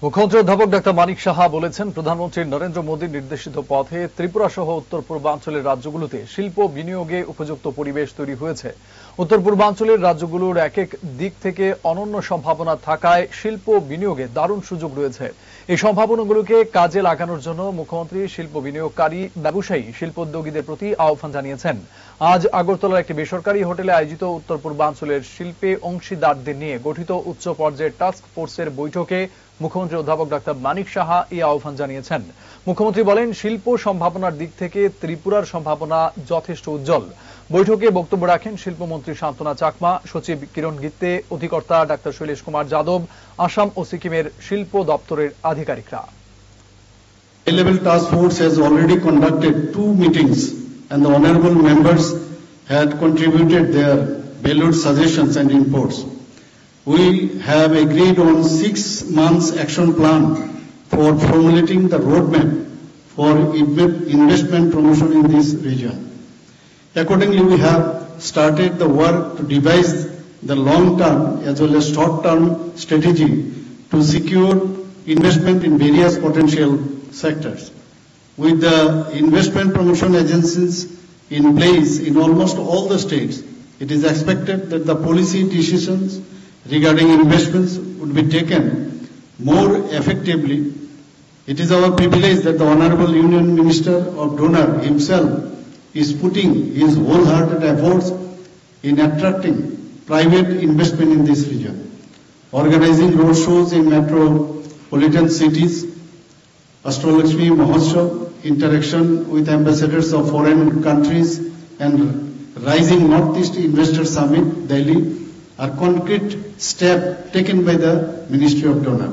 মুখ্যমন্ত্রী অধ্যাপক ডাক্তার মানিক সাহা বলেছেন, প্রধানমন্ত্রী নরেন্দ্র মোদীর নির্দেশিত পথে ত্রিপুরা সহ উত্তর পূর্বাঞ্চলের রাজ্যগুলোতে শিল্প বিনিয়োগে উপযুক্ত পরিবেশ তৈরি হয়েছে। উত্তর পূর্বাঞ্চলের রাজ্যগুলোর এক এক দিক থেকে অনন্য সম্ভাবনা থাকায় শিল্প বিনিয়োগে দারুণ সুযোগ রয়েছে। এই সম্ভাবনাগুলোকে কাজে লাগানোর জন্য মুখ্যমন্ত্রী শিল্প বিনিয়োগকারী, ব্যবসায়ী, শিল্পোদ্যোগীদের প্রতি আহ্বান জানিয়েছেন। আজ আগরতলার একটি বেসরকারি হোটেলে আয়োজিত উত্তর পূর্বাঞ্চলের শিল্পে অংশীদারদের নিয়ে গঠিত উচ্চ পর্যায়ের টাস্ক ফোর্সের বৈঠকে মুখ্যমন্ত্রী অধ্যাপক ডাক্তার মানিক সাহা এই আহ্বান জানিয়েছেন। মুখ্যমন্ত্রী বলেন, শিল্প সম্ভাবনার দিক থেকে ত্রিপুরার সম্ভাবনা যথেষ্ট উজ্জ্বল। বৈঠকে বক্তব্য রাখেন শিল্পমন্ত্রী শান্তনা চাকমা, সচিব কিরণ গিত্তে, অধিকর্তা ডাক্তার শৈলেশ কুমার যাদব, আসাম ও সিকিমের শিল্প দপ্তরের আধিকারিকরা। High-level task force has already conducted 2 meetings and the honorable members had contributed their valued suggestions and inputs. We have agreed on 6 months action plan for formulating the roadmap for investment promotion in this region. Accordingly, we have started the work to devise the long-term as well as short-term strategy to secure investment in various potential sectors. With the investment promotion agencies in place in almost all the states, it is expected that the policy decisions regarding investments would be taken more effectively. It is our privilege that the Honorable Union Minister of Donor himself is putting his wholehearted efforts in attracting private investment in this region, organizing roadshows in metropolitan cities, Astrolakshmi Mahotsav, interaction with ambassadors of foreign countries, and Rising Northeast Investor Summit, Delhi, are concrete steps taken by the Ministry of Donor.